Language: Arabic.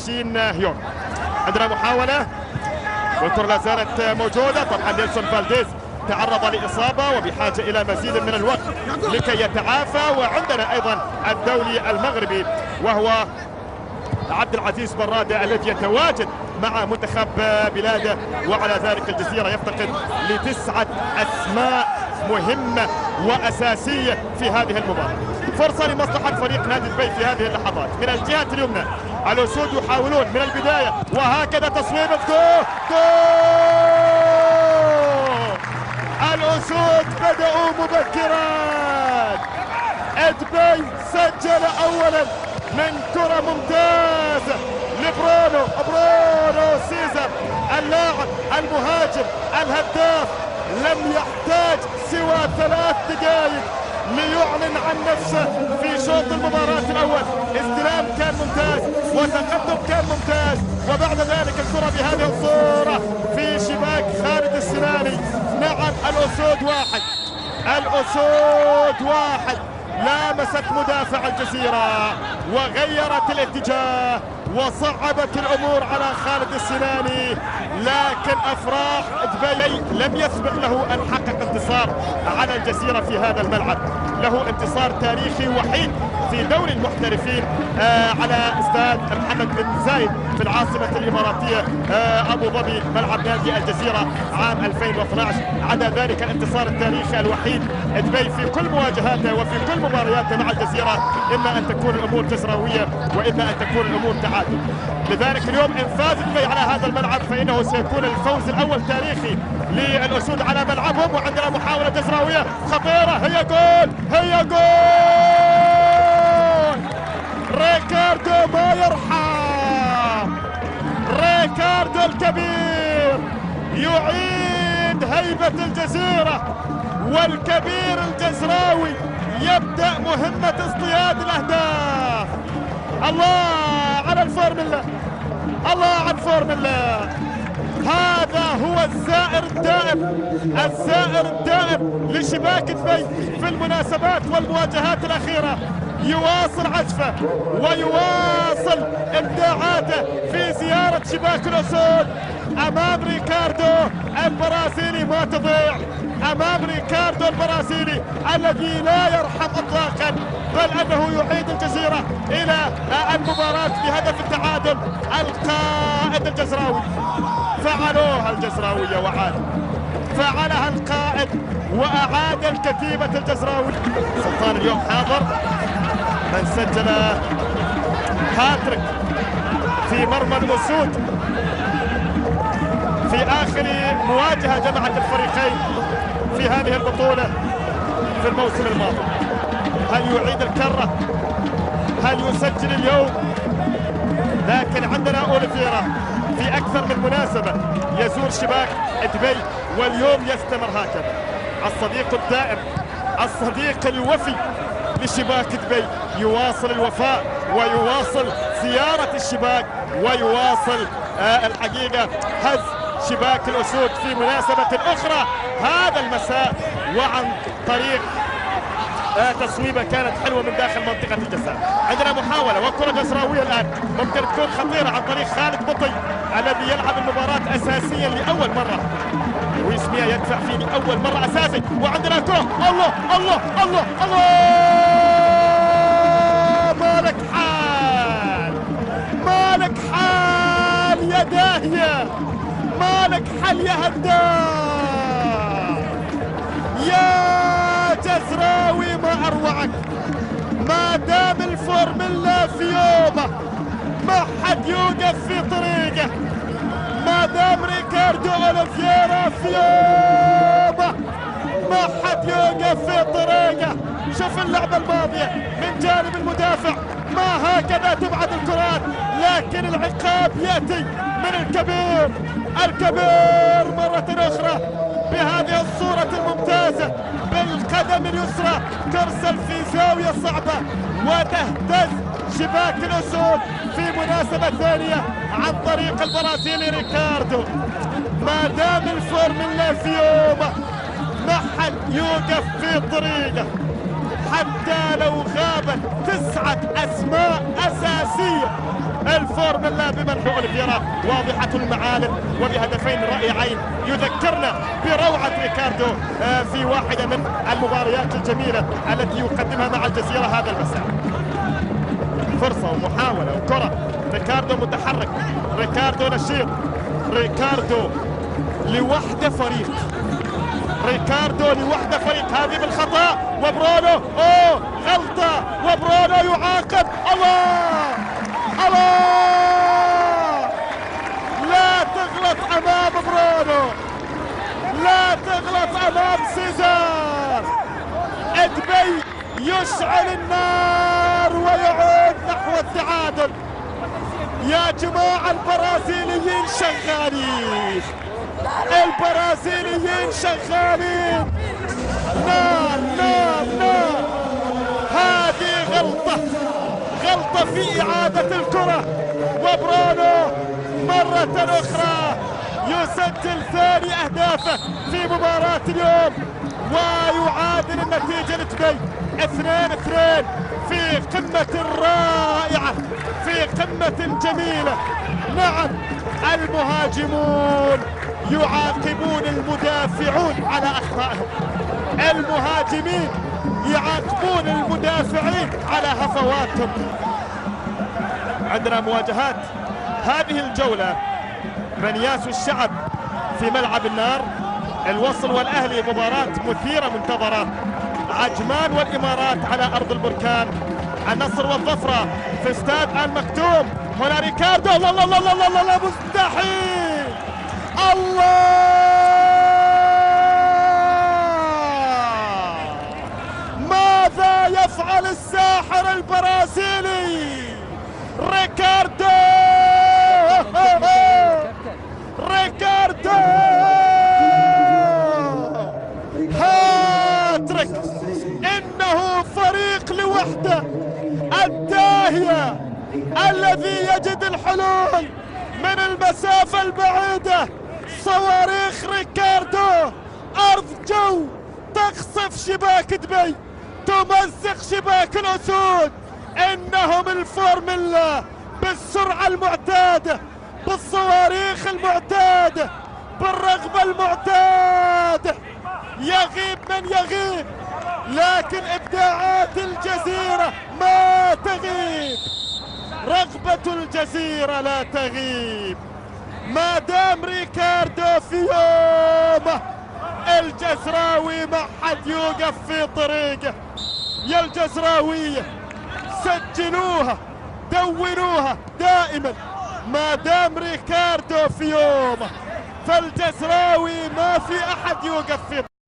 شين هيونغ. عندنا محاولة والكرة لا زالت موجودة. طبعا نيلسون فالديز تعرض لإصابة وبحاجة إلى مزيد من الوقت لكي يتعافى. وعندنا أيضا الدولي المغربي وهو عبد العزيز برادة الذي يتواجد مع منتخب بلاده، وعلى ذلك الجزيرة يفتقد ل9 أسماء مهمة وأساسية في هذه المباراة. فرصة لمصلحة فريق نادي دبي في هذه اللحظات. من الجهة اليمنى الأسود يحاولون من البداية وهكذا تصويبة جول. الأسود بدأوا مبكرا. دبي سجل أولا من كرة ممتازة لبرونو سيزر اللاعب المهاجم الهداف. لم يحتاج سوى 3 دقائق ليعلن عن نفسه في شوط المباراة الأول. استلام كان ممتاز وتقدم كان ممتاز، وبعد ذلك الكرة بهذه الصورة في شباك خالد السناني. نعم الأسود واحد لامست مدافع الجزيرة وغيرت الاتجاه وصعبت الأمور على خالد السناني. لكن أفراح دبي لم يسبق له أن حقق انتصار على الجزيرة في هذا الملعب. له انتصار تاريخي وحيد في دوري المحترفين على استاد محمد بن زايد في العاصمة الإماراتية أبو ظبي ملعب نادي الجزيرة عام 2012. عدا ذلك الانتصار التاريخي الوحيد دبي في كل مواجهاته وفي كل مبارياته مع الجزيرة إما أن تكون الأمور جزراوية وإما أن تكون الأمور تعادل. لذلك اليوم إن فاز دبي على هذا الملعب فإنه سيكون الفوز الأول تاريخي للأسود على ملعبهم. وعندنا محاولة جزراوية خطيرة، هي جول ريكاردو ما يرحم. ريكاردو الكبير يعيد هيبة الجزيرة، والكبير الجزراوي يبدأ مهمة اصطياد الأهداف. الله على الفورمولا، الله على الفورمولا. هذا هو الزائر الدائم لشباك دبي في المناسبات والمواجهات الأخيرة. يواصل عزفه ويواصل إبداعاته في زيارة شباك الأسود أمام ريكاردو البرازيلي. ما تضيع أمام ريكاردو البرازيلي الذي لا يرحم إطلاقا، بل أنه يعيد الجزيرة إلى المباراة بهدف التعادل. القائد الجزراوي فعلوها الجزراوية وعادوا، فعلها القائد وأعاد الكتيبة الجزراوي. سلطان اليوم حاضر، من سجل هاتريك في مرمى الأسود في آخر مواجهة جمعت الفريقين في هذه البطولة في الموسم الماضي. هل يعيد الكرة؟ هل يسجل اليوم؟ لكن عندنا أوليفيرا في أكثر من مناسبة يزور شباك دبي، واليوم يستمر هكذا. الصديق الدائم، الصديق الوفي لشباك دبي يواصل الوفاء ويواصل زيارة الشباك ويواصل الحقيقة هز شباك الأسود في مناسبة أخرى هذا المساء، وعن طريق تصويبة كانت حلوة من داخل منطقة الجزاء. عندنا محاولة وكرة جزراوية الآن ممكن تكون خطيرة عن طريق خالد بطي الذي يلعب المباراة أساسيا لأول مرة. لويس ميا يدفع فيه لأول مرة أساسي، وعندنا كرة. الله الله الله الله، مالك حال، مالك حال يا داهية، مالك حل يا هداف يا جزراوي. ما أروعك، ما دام الفورمولا في يومه ما حد يوقف في طريقه، ما دام ريكاردو أوليفيرا في يومه ما حد يوقف في طريقه. شوف اللعبة الماضية من جانب المدافع، ما هكذا تبعد الكرات، لكن العقاب يأتي من الكبير مرة أخرى بهذه الصورة الممتازة بالقدم اليسرى، ترسل في زاوية صعبة وتهتز شباك الأسود في مناسبة ثانية عن طريق البرازيلي ريكاردو. ما دام الفورمولا في يومه ما حد يوقف في طريقه. حتى لو غابت 9 أسماء أساسية الفورمولا بمنح أوليفيرا واضحة المعالم وبهدفين رائعين يذكرنا بروعة ريكاردو في واحدة من المباريات الجميلة التي يقدمها مع الجزيرة هذا المساء. فرصة ومحاولة وكرة، ريكاردو متحرك، ريكاردو نشيط، ريكاردو لوحده فريق، ريكاردو لوحده فريق. هذه بالخطأ وبرونو غلطة وبرونو يعاقب. الله الله، لا تغلط امام برونو، لا تغلط امام سيزار. ادبي يشعل النار ويعود نحو التعادل. يا جماعة البرازيليين شغالين، البرازيليين شغالين، نار نار نار. هذه غلطة في إعادة الكرة، وبرونو مرة أخرى يسجل ثاني أهدافه في مباراة اليوم ويعادل النتيجة لتبي 2-2 في قمة رائعة، في قمة جميلة. نعم، المهاجمون يعاقبون المدافعون على أخطائهم، المهاجمين يعاقبون المدافعين على هفواتهم. عندنا مواجهات هذه الجولة، بنياس الشعب في ملعب النار، الوصل والأهلي مباراة مثيرة منتظرة، عجمان والإمارات على أرض البركان، النصر والظفرة في استاد آل مكتوم. هنا ريكاردو، الله الله الله الله الله، مستحيل، الله، ماذا يفعل الساحر البرازيلي ريكاردو؟ ريكاردو هاتريك، إنه فريق لوحده الداهية الذي يجد الحلول من المسافة البعيدة. صواريخ ريكاردو أرض جو، تقصف شباك دبي، تمزق شباك الأسود. إنهم الفورمولا بالسرعة المعتادة، بالصواريخ المعتادة، بالرغبة المعتادة. يغيب من يغيب، لكن إبداعات الجزيرة ما تغيب، رغبة الجزيرة لا تغيب. ما دام ريكاردو في يومه، الجزراوي ما حد يوقف في طريقه. يا الجزراوية سجلوها، دونوها دائما. ما دام ريكاردو في يومه، فالجزراوي ما في أحد يوقف في